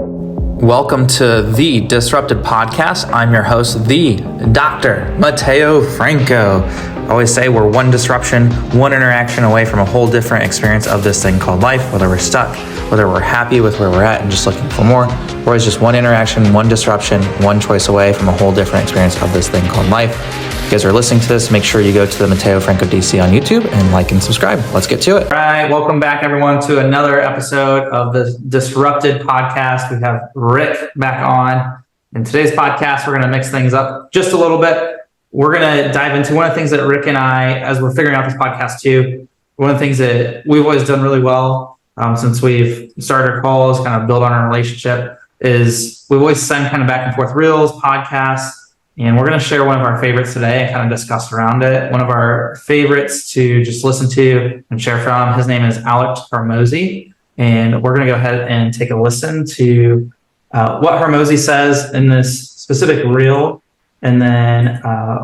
Welcome to the Disrupted Podcast. I'm your host, the Dr. Matteo Franco. I always say we're one disruption, one interaction away from a whole different experience of this thing called life, whether we're stuck, whether we're happy with where we're at and just looking for more, or always just one interaction, one disruption, one choice away from a whole different experience of this thing called life. If you guys are listening to this, make sure you go to the Matteo Franco DC on YouTube and like and subscribe. Let's get to it. All right, welcome back everyone to another episode of the Disrupted Podcast. We have Rick back on. In today's podcast, we're going to mix things up just a little bit. We're going to dive into one of the things that Rick and I, as we're figuring out this podcast too, one of the things that we've always done really well since we've started our calls, kind of build on our relationship, is we've always sent kind of back and forth reels, podcasts, and we're going to share one of our favorites today and kind of discuss around it. One of our favorites to just listen to and share from, his name is Hormozi, and we're going to go ahead and take a listen to what Hormozi says in this specific reel, and then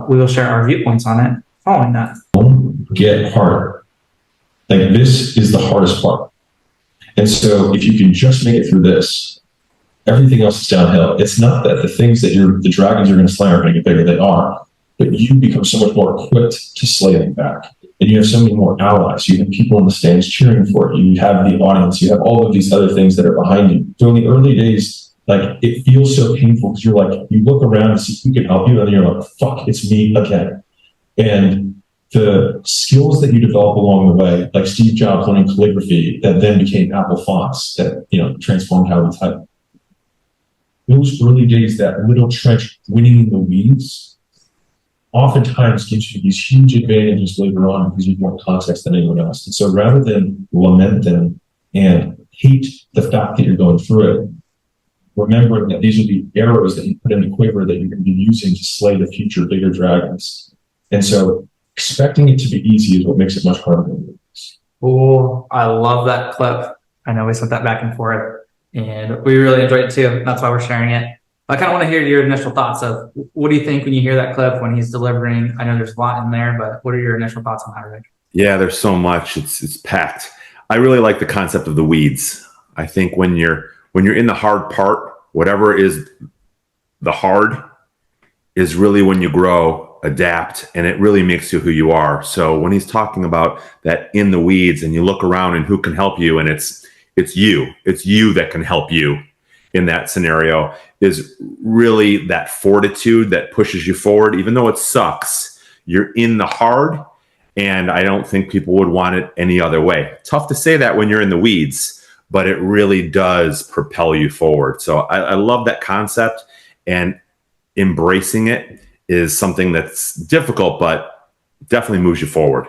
we will share our viewpoints on it following that. Get harder. Like, this is the hardest part. And so if you can just make it through this, everything else is downhill. It's not that the things that the dragons you're going to slay are going to get bigger. They are. But you become so much more equipped to slay them back. And you have so many more allies. You have people in the stands cheering for you. You have the audience. You have all of these other things that are behind you. So in the early days, like, it feels so painful because you're like, you look around and see who can help you, and then you're like, fuck, it's me again. And the skills that you develop along the way, like Steve Jobs learning calligraphy, that then became Apple fonts, that, transformed how we type. Those early days, that little trench winning in the weeds, oftentimes gives you these huge advantages later on because you have more context than anyone else. And so rather than lament them and hate the fact that you're going through it, remembering that these are the arrows that you put in the quiver that you're going to be using to slay the future bigger dragons. And so expecting it to be easy is what makes it much harder than it is. Oh, I love that clip. I know we sent that back and forth, and we really enjoyed it too. That's why we're sharing it. I kind of want to hear your initial thoughts of what do you think when you hear that clip when he's delivering? I know there's a lot in there, but what are your initial thoughts on that, Rick? Yeah, there's so much. It's packed. I really like the concept of the weeds. I think when you're in the hard part, whatever is the hard is really when you grow, adapt, and it really makes you who you are. So when he's talking about that in the weeds and you look around and who can help you, and it's you that can help you in that scenario, is really that fortitude that pushes you forward. Even though it sucks, you're in the hard, and I don't think people would want it any other way. Tough to say that when you're in the weeds, but it really does propel you forward. So I love that concept, and embracing it is something that's difficult, but definitely moves you forward.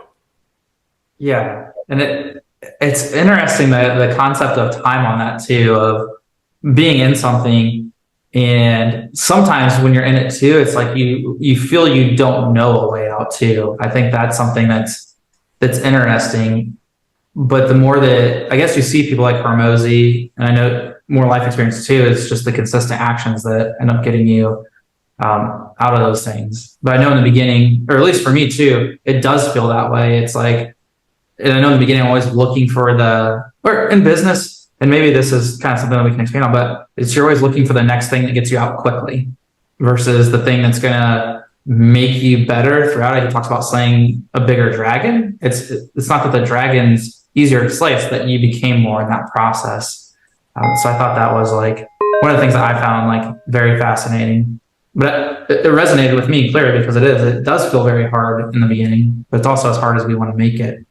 Yeah. And it's interesting the concept of time on that too, of being in something. And sometimes when you're in it too, it's like you feel you don't know a way out too. I think that's something that's interesting. But the more that I guess you see people like Hormozi, and I know more life experience too, it's just the consistent actions that end up getting you out of those things. But I know in the beginning, or at least for me too, it does feel that way. It's like, and I know in the beginning, I'm always looking for or in business, and maybe this is kind of something that we can expand on, but you're always looking for the next thing that gets you out quickly versus the thing that's going to make you better throughout it. He talks about slaying a bigger dragon. It's not that the dragon's easier to slay, it's that you became more in that process. So I thought that was like one of the things that I found like very fascinating. But it resonated with me clearly because it does feel very hard in the beginning, but it's also as hard as we want to make it.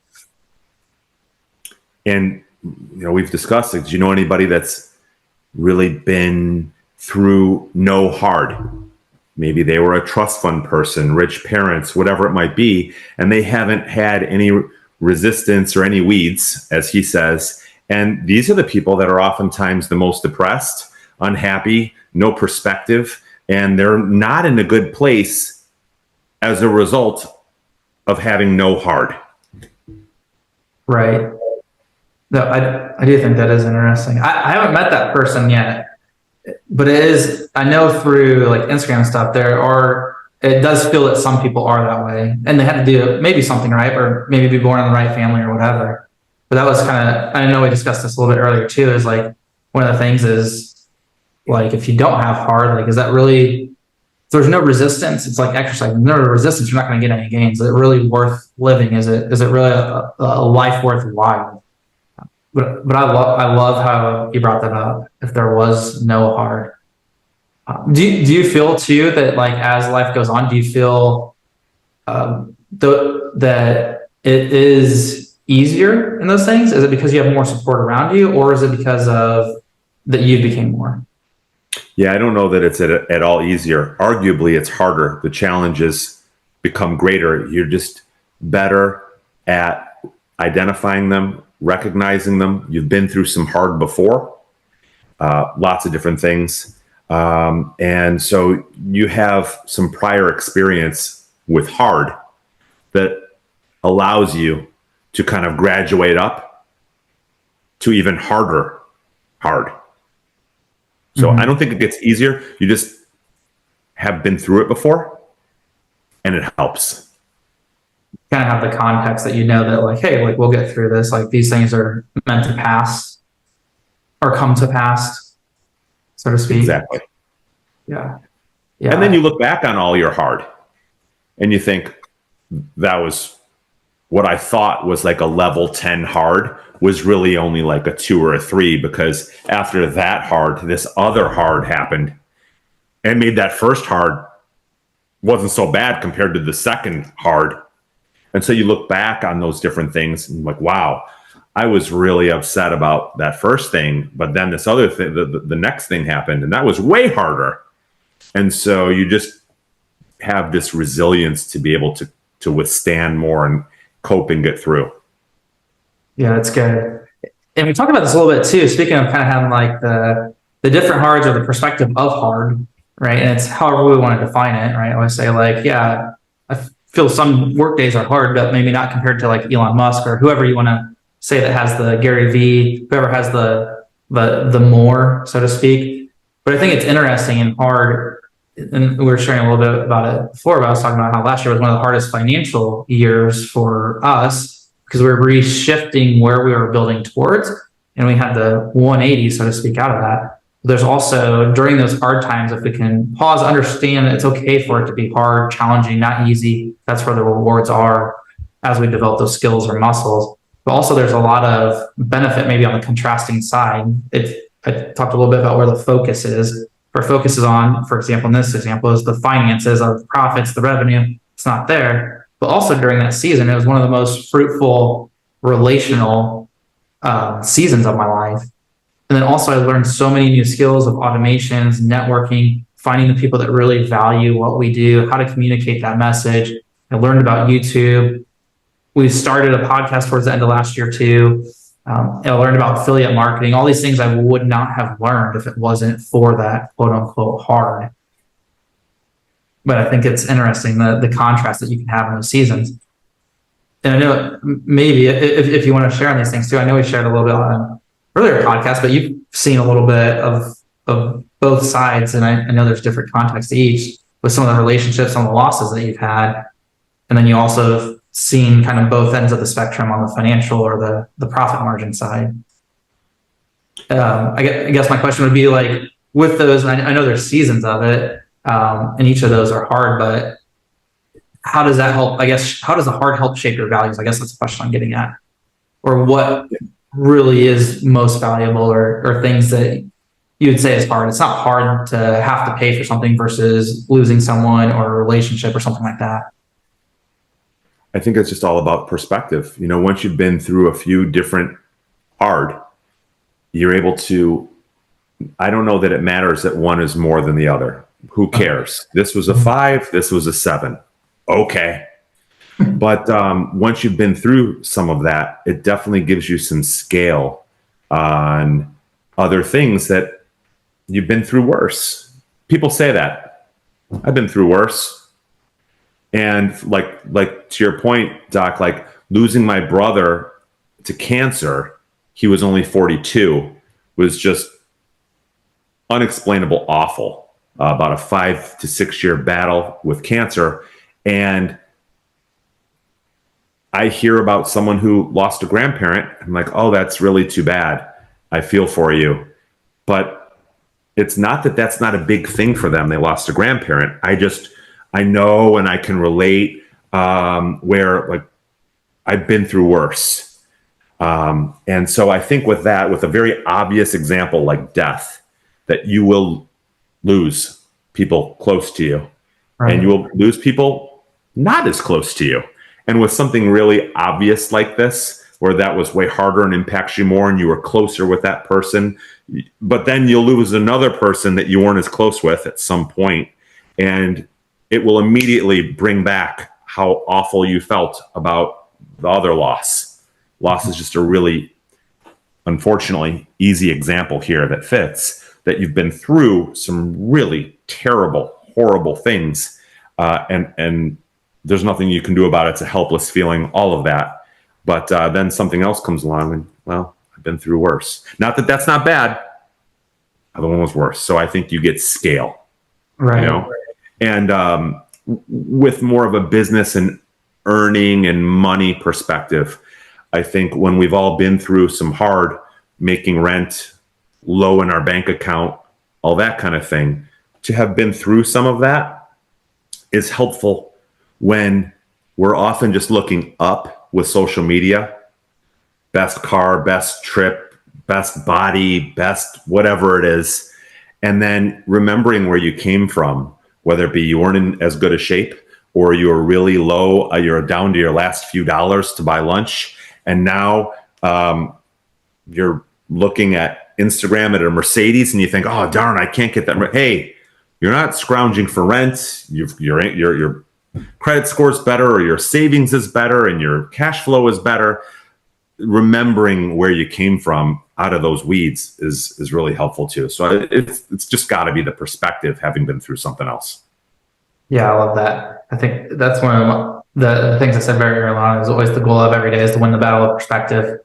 And, we've discussed it. Do you know anybody that's really been through no hard? Maybe they were a trust fund person, rich parents, whatever it might be, and they haven't had any resistance or any weeds, as he says. And these are the people that are oftentimes the most depressed, unhappy, no perspective, and they're not in a good place as a result of having no hard. Right. No, I do think that is interesting. I haven't met that person yet, but I know through like Instagram stuff, it does feel that some people are that way, and they had to do maybe something right, or maybe be born in the right family or whatever. But that was kind of, I know we discussed this a little bit earlier too, is like one of the things is like if you don't have hard, like, is that really, if there's no resistance, it's like exercise. If there's no resistance, you're not going to get any gains. Is it really worth living? Is it really a life worthwhile? But I love how you brought that up. If there was no hard, do you feel too that like as life goes on, do you feel that it is easier in those things? Is it because you have more support around you, or is it because of that you became more? Yeah, I don't know that it's at all easier. Arguably, it's harder. The challenges become greater. You're just better at identifying them, recognizing them. You've been through some hard before, lots of different things. And so you have some prior experience with hard that allows you to kind of graduate up to even harder hard. So I don't think it gets easier. You just have been through it before, and it helps. Kind of have the context that you know that like, hey, like we'll get through this. Like these things are meant to pass or come to pass, so to speak. Exactly. Yeah. And then you look back on all your hard, and you think that was what I thought was like a level 10 hard was really only like a 2 or a 3, because after that hard, this other hard happened and made that first hard wasn't so bad compared to the second hard. And so you look back on those different things and like, wow, I was really upset about that first thing, but then this other thing, the next thing happened, and that was way harder. And so you just have this resilience to be able to withstand more and cope and get through. Yeah, that's good. And we talked about this a little bit too, speaking of kind of having like the different hards or the perspective of hard, right? And it's however we want to define it, right? I always say like, yeah, I feel some work days are hard, but maybe not compared to like Elon Musk or whoever you want to say that has the Gary V, whoever has the more, so to speak. But I think it's interesting and hard, and we were sharing a little bit about it before, but I was talking about how last year was one of the hardest financial years for us because we were reshifting where we were building towards, and we had the 180, so to speak, out of that. There's also, during those hard times, if we can pause, understand that it's okay for it to be hard, challenging, not easy. That's where the rewards are as we develop those skills or muscles. But also there's a lot of benefit maybe on the contrasting side. I talked a little bit about where the focus is. Our focus is on, for example, in this example, is the finances of profits, the revenue. It's not there. But also during that season, it was one of the most fruitful relational seasons of my life. And then also I learned so many new skills of automations, networking, finding the people that really value what we do, how to communicate that message. I learned about YouTube. We started a podcast towards the end of last year too. I learned about affiliate marketing, all these things I would not have learned if it wasn't for that quote unquote hard. But I think it's interesting the contrast that you can have in those seasons. And I know maybe if you want to share on these things too, I know we shared a little bit on earlier podcast, but you've seen a little bit of both sides. And I know there's different contexts to each with some of the relationships, some of the losses that you've had. And then you also have seen kind of both ends of the spectrum on the financial or the profit margin side. I guess my question would be like with those, and I know there's seasons of it, and each of those are hard, but how does that help? I guess, how does the hard help shape your values? I guess that's the question I'm getting at. Or what really is most valuable or things that you would say is hard? It's not hard to have to pay for something versus losing someone or a relationship or something like that. I think it's just all about perspective. You know, once you've been through a few different hard, you're able to, I don't know that it matters that one is more than the other. Who cares? This was a 5, this was a 7. Okay. But once you've been through some of that, it definitely gives you some scale on other things that you've been through worse. People say that. I've been through worse. And like to your point, Doc, like losing my brother to cancer, he was only 42, was just unexplainable awful. About a 5 to 6 year battle with cancer. And I hear about someone who lost a grandparent. I'm like, oh, that's really too bad. I feel for you. But it's not that that's not a big thing for them. They lost a grandparent. I know, and I can relate, where like I've been through worse. And so I think with that, with a very obvious example like death, that you will lose people close to you, Right. and you will lose people not as close to you. And with something really obvious like this, where that was way harder and impacts you more, and you were closer with that person, but then you'll lose another person that you weren't as close with at some point, and it will immediately bring back how awful you felt about the other loss. Loss is just a really, unfortunately, easy example here that fits, that you've been through some really terrible, horrible things, and there's nothing you can do about it. It's a helpless feeling, all of that. But then something else comes along, and well, I've been through worse. Not that that's not bad. The other one was worse. So I think you get scale, Right. you know, and with more of a business and earning and money perspective, I think when we've all been through some hard, making rent, low in our bank account, all that kind of thing, to have been through some of that is helpful when we're often just looking up with social media. Best car, best trip, best body, best whatever it is. And then remembering where you came from, whether it be you weren't in as good a shape, or you were really low, you're down to your last few dollars to buy lunch. And now you're looking at Instagram at a Mercedes and you think, oh, darn, I can't get that. Hey, you're not scrounging for rent. Your credit score is better, or your savings is better, and your cash flow is better. Remembering where you came from out of those weeds is really helpful too. So it's just got to be the perspective, having been through something else. Yeah, I love that. I think that's one of the things I said very early on, is always the goal of every day is to win the battle of perspective.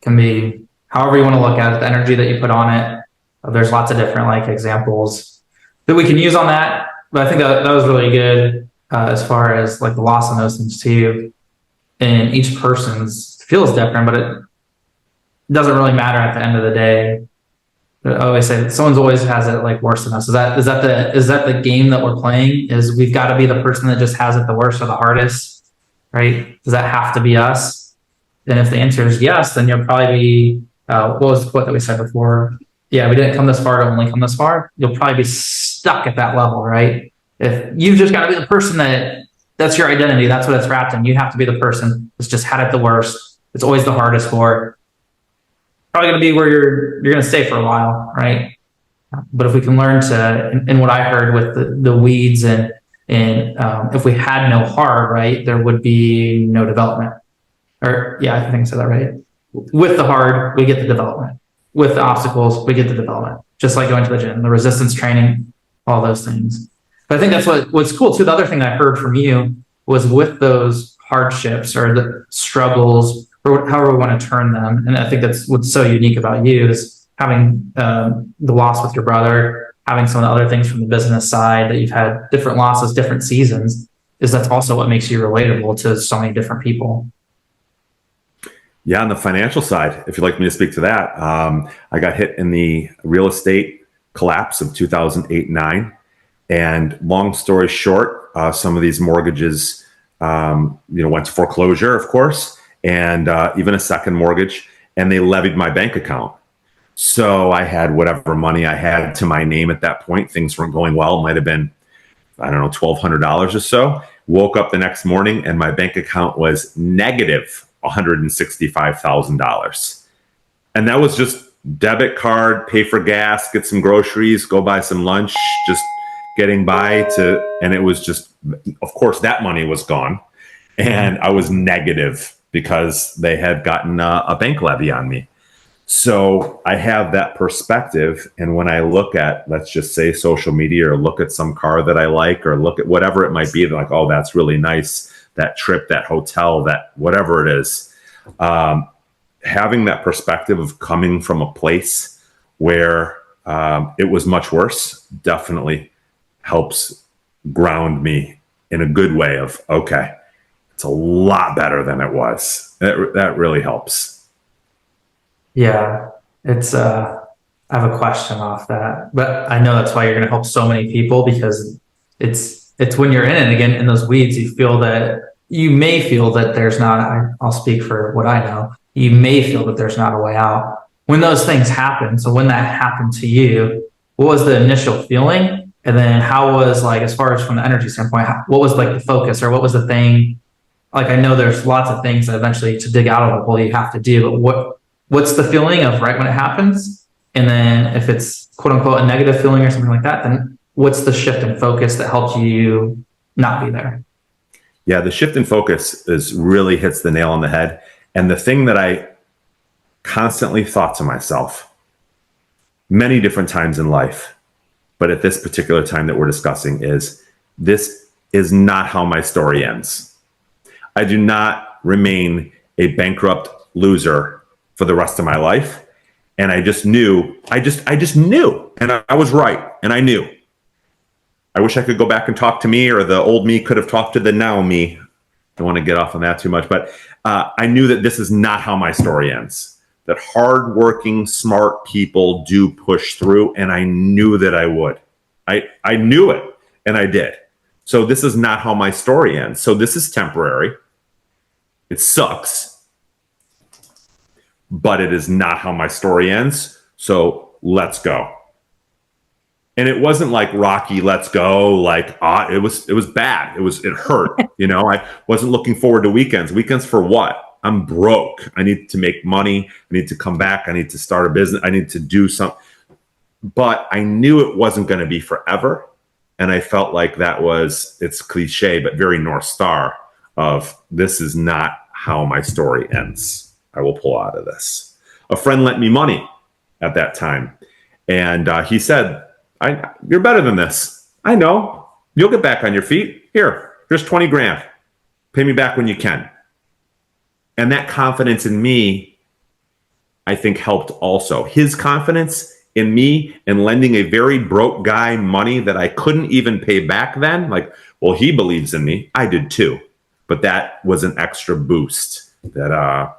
Can be however you want to look at it, the energy that you put on it. There's lots of different like examples that we can use on that. But I think that was really good as far as like the loss and those things too. And each person's feels different, but it doesn't really matter at the end of the day. I always say that someone's always has it like worse than us. Is that the game that we're playing? Is we've got to be the person that just has it the worst or the hardest, right? Does that have to be us? And if the answer is yes, then you'll probably be what was the quote that we said before? Yeah, we didn't come this far to only come this far. You'll probably be stuck at that level, right? If you've just got to be the person that's your identity, that's what it's wrapped in. You have to be the person that's just had it the worst. It's always the hardest for. Probably going to be where you're going to stay for a while, right? But if we can learn to, and what I heard with the weeds, and if we had no hard, right, there would be no development. Or yeah, I think I said that right. With the hard, we get the development. With the obstacles, we get the development. Just like going to the gym, the resistance training, all those things. But I think that's what's cool too. The other thing I heard from you was with those hardships or the struggles, or however we want to turn them. And I think that's what's so unique about you, is having the loss with your brother, having some of the other things from the business side that you've had different losses, different seasons, is that's also what makes you relatable to so many different people. Yeah, on the financial side, if you'd like me to speak to that, I got hit in the real estate collapse of 2008-9. And long story short, some of these mortgages, went to foreclosure, of course, and even a second mortgage, and they levied my bank account. So I had whatever money I had to my name at that point. Things weren't going well. Might have been, I don't know, $1,200 or so. Woke up the next morning and my bank account was negative $165,000. And that was just debit card, pay for gas, get some groceries, go buy some lunch, just getting by and it was just, of course, that money was gone. And I was negative because they had gotten a bank levy on me. So I have that perspective. And when I look at, let's just say, social media, or look at some car that I like, or look at whatever it might be, they're like, oh, that's really nice. That trip, that hotel, that whatever it is. Having that perspective of coming from a place where it was much worse definitely helps ground me in a good way of, okay, it's a lot better than it was. That really helps. Yeah, it's I have a question off that, but I know that's why you're going to help so many people, because it's when you're in it again in those weeds, you may feel that there's not. I'll speak for what I know. You may feel that there's not a way out when those things happen. So when that happened to you, what was the initial feeling, and then how was, like, as far as from the energy standpoint, what was like the focus, or what was the thing? Like, I know there's lots of things that eventually to dig out of the hole you have to do, but what's the feeling of right when it happens? And then if it's quote unquote a negative feeling or something like that, then what's the shift in focus that helped you not be there? Yeah, the shift in focus really hits the nail on the head. And the thing that I constantly thought to myself many different times in life, but at this particular time that we're discussing, is this is not how my story ends. I do not remain a bankrupt loser for the rest of my life. And I just knew, I just knew, and I was right, and I knew. I wish I could go back and talk to me, or the old me could have talked to the now me. I don't want to get off on that too much, but I knew that this is not how my story ends. That hardworking, smart people do push through, and I knew that I would. I knew it, and I did. So this is not how my story ends. So this is temporary. It sucks, but it is not how my story ends. So let's go. And it wasn't like Rocky, let's go. Like, it was bad. It hurt. I wasn't looking forward to weekends. Weekends for what? I'm broke. I need to make money. I need to come back. I need to start a business. I need to do something. But I knew it wasn't going to be forever. And I felt like it's cliche, but very North Star of, this is not how my story ends. I will pull out of this. A friend lent me money at that time. And he said, you're better than this. I know. You'll get back on your feet. Here's 20 grand. Pay me back when you can. And that confidence in me, I think, helped also. His confidence in me and lending a very broke guy money that I couldn't even pay back then. Like, well, he believes in me. I did too. But that was an extra boost that I'll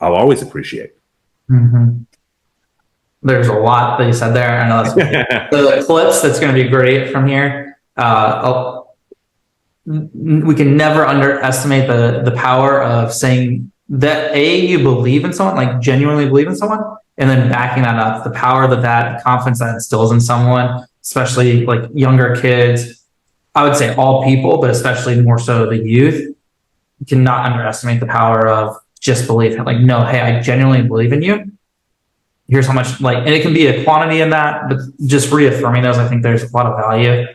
always appreciate. Mm-hmm. There's a lot that you said there. I know that's the clips. That's going to be great from here. We can never underestimate the power of saying that you believe in someone, like genuinely believe in someone, and then backing that up. The power that confidence that instills in someone, especially like younger kids. I would say all people, but especially more so the youth. You cannot underestimate the power of just belief. Like, no, hey, I genuinely believe in you. Here's how much, and it can be a quantity in that, but just reaffirming those, I think there's a lot of value.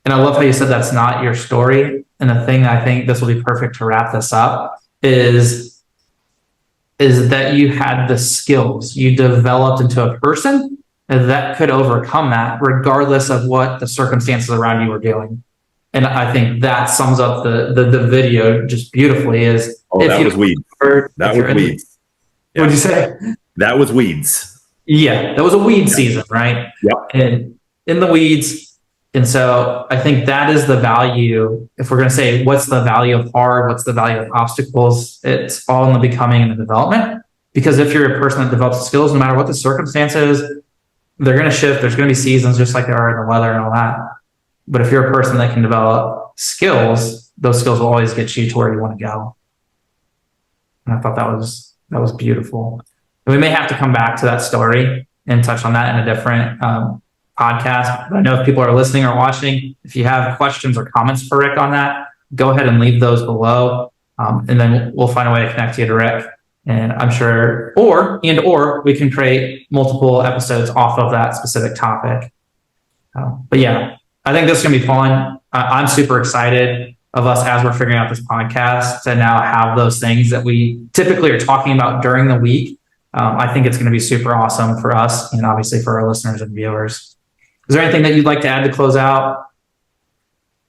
And I love how you said that's not your story. And the thing I think this will be perfect to wrap this up is that you had the skills you developed into a person that could overcome that regardless of what the circumstances around you were doing. And I think that sums up the video just beautifully. That was weeds. That was weeds. What'd you say? That was weeds. Yeah, that was a weed season, right? Yep. And in the weeds. And so I think that is the value. If we're going to say, what's the value of hard? What's the value of obstacles? It's all in the becoming and the development. Because if you're a person that develops skills, no matter what the circumstances, they're going to shift. There's going to be seasons just like there are in the weather and all that. But if you're a person that can develop skills, those skills will always get you to where you want to go. And I thought that was beautiful. And we may have to come back to that story and touch on that in a different podcast. I know if people are listening or watching, if you have questions or comments for Rick on that, go ahead and leave those below. And then we'll find a way to connect you to Rick. And I'm sure, or we can create multiple episodes off of that specific topic. But yeah, I think this is going to be fun. I'm super excited of us as we're figuring out this podcast to now have those things that we typically are talking about during the week. I think it's going to be super awesome for us and obviously for our listeners and viewers. Is there anything that you'd like to add to close out?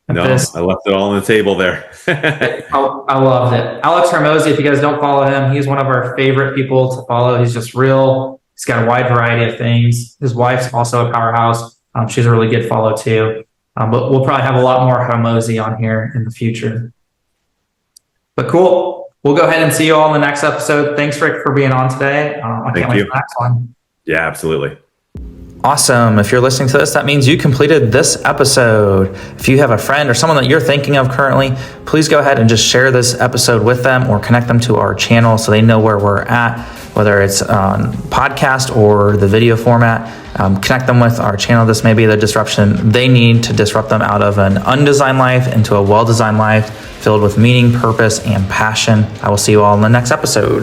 No, I left it all on the table there. I loved it. Alex Hormozi, if you guys don't follow him, he's one of our favorite people to follow. He's just real. He's got a wide variety of things. His wife's also a powerhouse. She's a really good follow too. But we'll probably have a lot more Hormozi on here in the future. But cool. We'll go ahead and see you all in the next episode. Thanks, Rick, for being on today. I can't wait for the next one. Yeah, absolutely. Awesome. If you're listening to this, that means you completed this episode. If you have a friend or someone that you're thinking of currently, please go ahead and just share this episode with them or connect them to our channel so they know where we're at, whether it's on podcast or the video format. Connect them with our channel. This may be the disruption they need to disrupt them out of an undesigned life into a well-designed life filled with meaning, purpose, and passion. I will see you all in the next episode.